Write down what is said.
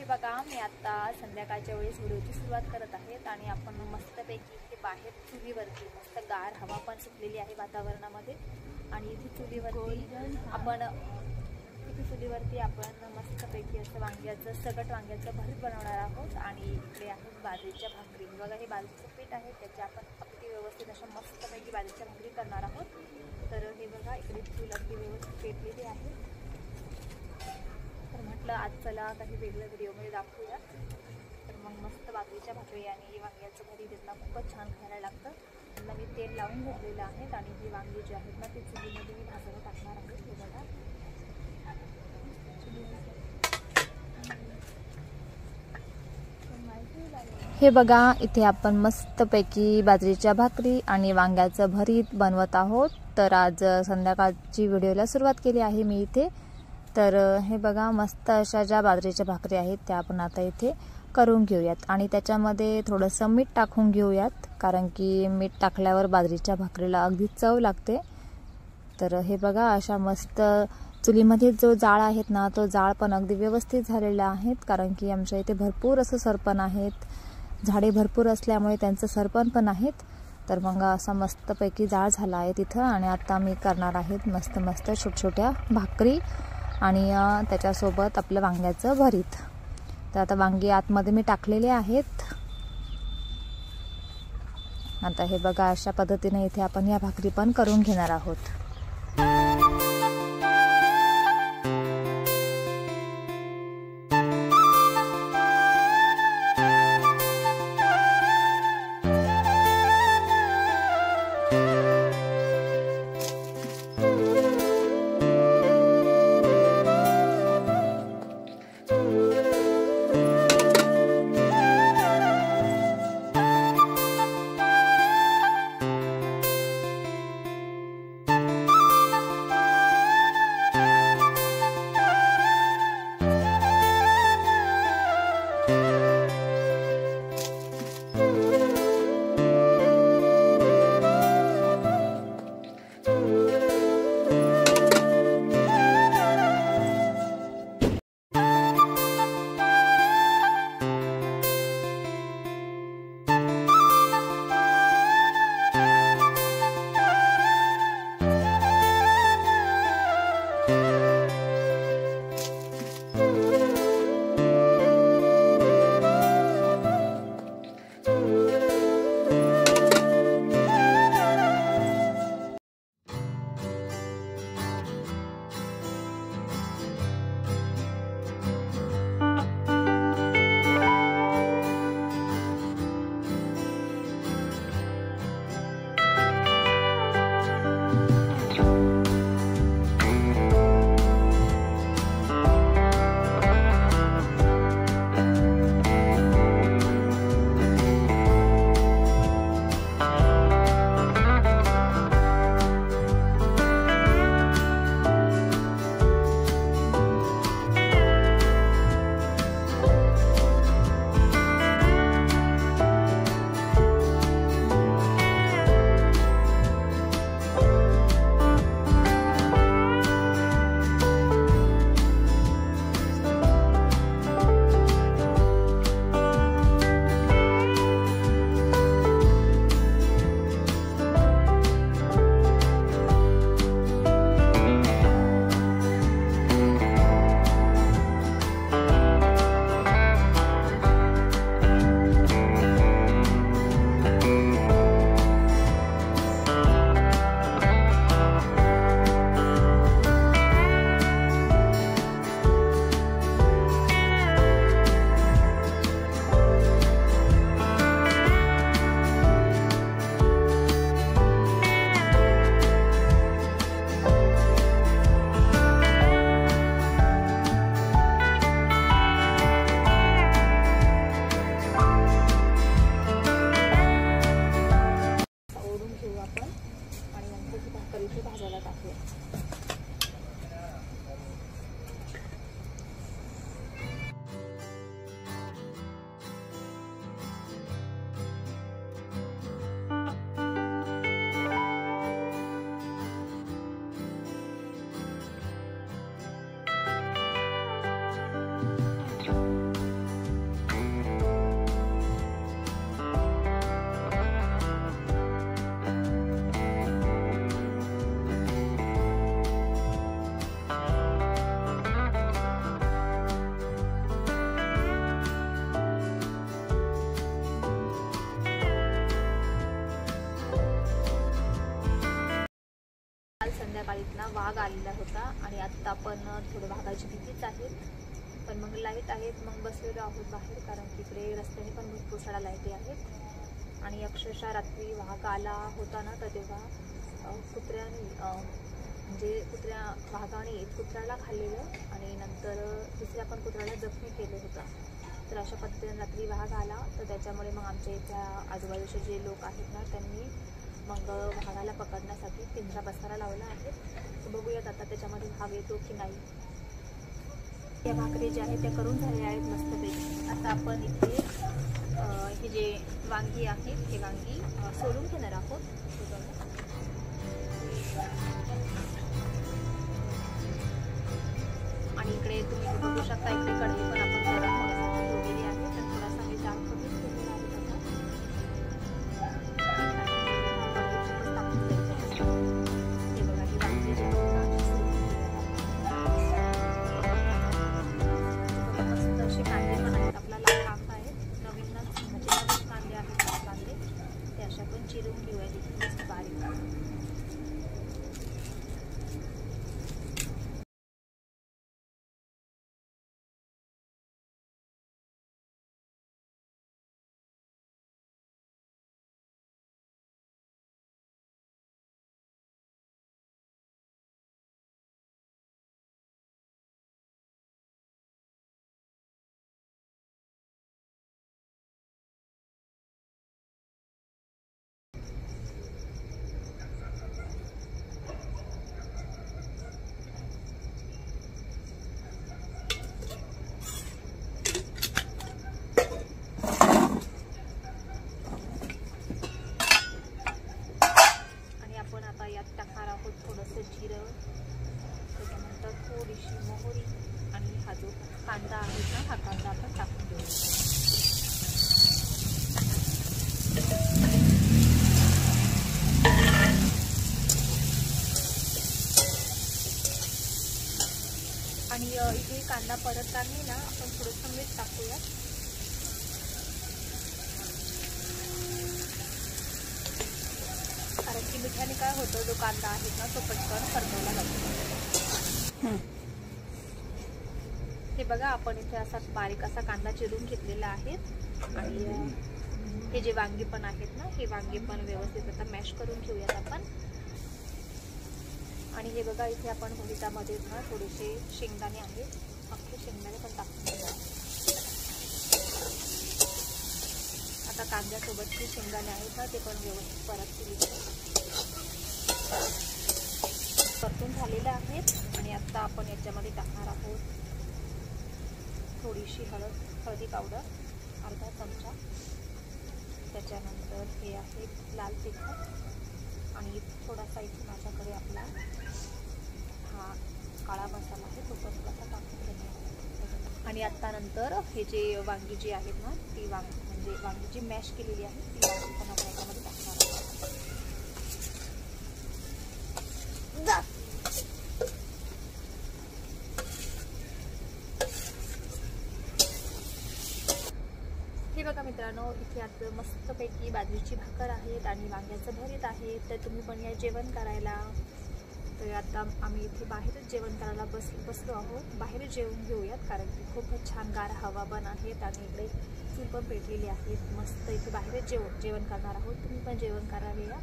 हे बघा, मी आता संध्याकाळच्या वेळेस व्हिडिओची सुरुवात करत आहेत आणि आपण मस्तपैकी इथे बाहेर चुलीवरती मस्त गार हवा पण सुटलेली आहे वातावरणामध्ये आणि इथे चुलीवरती आपण मस्तपैकी असं वांग्याचं सगट वांग्याचं भरीत बनवणार आहोत आणि इकडे आहेत बाजरीच्या भाकरी। बघा, हे बाजरीचं पीठ आहे, त्याचे आपण अगदी व्यवस्थित अशा मस्तपैकी बाजरीच्या भाकरी करणार आहोत। तर हे बघा, इकडे चूल अगदी व्यवस्थित पेटलेली आहे। तर म्हटलं आज चला काही वेगळ्या व्हिडिओमध्ये दाखवूया। तर मग मस्त बाजरीच्या भाकरी आणि वांग्याचं भरीत त्यांना खूपच छान खायला लागतं। त्यांना मी तेल लावून घेतलेलं आहे आणि ही वांगी जी आहेत ना ती चुलीमध्ये मी भाजायला टाकणार आहे। हे बघा, हे बघा, इथे आपण मस्तपैकी बाजरीच्या भाकरी आणि वांग्याचं भरीत बनवत आहोत। तर आज संध्याकाळची व्हिडिओला सुरुवात केली आहे मी इथे। तर हे बघा, मस्त अशा ज्या बाजरीच्या भाकरी आहेत त्या आपण आता इथे करून घेऊयात आणि त्याच्यामध्ये थोडंसं मीठ टाकून घेऊयात, कारण की मीठ टाकल्यावर बाजरीच्या भाकरीला अगदी चव लागते। तर हे बघा, अशा मस्त चुलीमध्ये जो जाळ आहेत ना तो जाळ पण अगदी व्यवस्थित झालेला आहेत, कारण की आमच्या इथे भरपूर असं सरपण आहेत, झाडे भरपूर असल्यामुळे त्यांचं सरपण पण आहेत। तर मग असा मस्तपैकी जाळ झाला आहे तिथं आणि आता मी करणार आहेत मस्त मस्त छोट्या भाकरी आणि त्याच्यासोबत आपलं वांग्याचं भरीत। तर आता वांगी आतमध्ये मी टाकलेले आहेत। आता हे बघा, अशा पद्धतीने इथे आपण या भाकरी पण करून घेणार आहोत। संध्याकाळीत ना वाघ आलेला होता आणि आत्ता पण थोडं वाघाची भीतीच आहेत, पण मग लाईट आहेत, मग बसलेलो आहोत बाहेर, कारण तिकडे रस्त्याने पण भरपूर साऱ्या लाईटी आहेत. आणि अक्षरशः रात्री वाघ आला होता ना, तर तेव्हा कुत्र्याने म्हणजे वाघाने कुत्र्याला खाल्लेलं आणि नंतर दुसऱ्या पण कुत्र्याला जखमी केलं होतं. तर अशा पद्धतीने रात्री वाघ आला, तर त्याच्यामुळे मग आमच्या इथल्या आजूबाजूचे जे लोक आहेत ना, त्यांनी मग वाघाला पकडण्यासाठी पिंजरा बसायला लावला आहे. तर बघूयात आता त्याच्यामध्ये वाघ येतो की नाही. या भाकरी ज्या आहेत त्या करून झाल्या आहेत मस्तपैकी. आता आपण इथे हे जे वांगी आहेत हे वांगी सोलून घेणार आहोत. आणि इकडे तुम्ही बघू शकता, इकडे कढई पण आपण गरम होण्यासाठी ठेवलेली आहे. तर थोडासा मी जाळ कमीच ठेवलेला आहे त्याचा. हे बघा, ही वांगी जे मस्त असे कांदे पण आहेत, आपला लाल कांदा आहेत, नवीन कांदे आहेत, लाल कांदे ते अशा पण चिरून घेऊया तिथे बारीक. यात टाकणार आहोत थोडंसं जिरं, त्याच्यानंतर थोडीशी मोहरी आणि हा जो कांदा आहे ना, हा कांदा आपण टाकून देऊ. आणि इथे कांदा परतताना ना आपण थोडंसं मीठ टाकूया. कारण की मिठाने काय होतं, जो कांदा आहे ना तो पटकन परतवला जातो. हे बघा, आपण इथे असा बारीक असा कांदा चिरून घेतलेला आहे. आणि हे जे वांगी पण आहेत ना, हे वांगी पण व्यवस्थित आता मॅश करून घेऊयात आपण. आणि हे बघा, इथे आपण त्यामध्ये ना थोडेसे शेंगदाणे आहेत, अख्खे शेंगदाणे पण टाकून घेऊया. आता कांद्यासोबत जे शेंगदाणे आहेत ना, ते पण व्यवस्थित परतून झालेले आहेत. आणि आता आपण याच्यामध्ये टाकणार आहोत थोडीशी हळदी पावडर, अर्धा चमचा. त्याच्यानंतर हे आहे लाल तिखट आणि थोडासा इथे माझ्याकडे आपला हा काळा मसाला आहे, तो पण थोडासा टाकून घेणार. आणि आता नंतर हे जे वांगी जी आहेत ना, ती वांगी जी मॅश केलेली आहे ती वांगी पण आपण याच्यामध्ये टाकणार आहोत. हे बघा मित्रांनो, इथे आता मस्तपैकी बाजरीची भाकर आहेत आणि वांग्याचं भरीत आहे. तर तुम्ही पण या जेवण करायला. तर आता आम्ही इथे बाहेरच जेवण करायला बसलो आहोत. बाहेर जेवून घेऊयात, कारण की खूपच छान गार हवा पण आहेत आणि इकडे चूल पण पेटलेली आहे. मस्त इथे बाहेरच जेवण करणार आहोत. तुम्ही पण जेवण करायला या.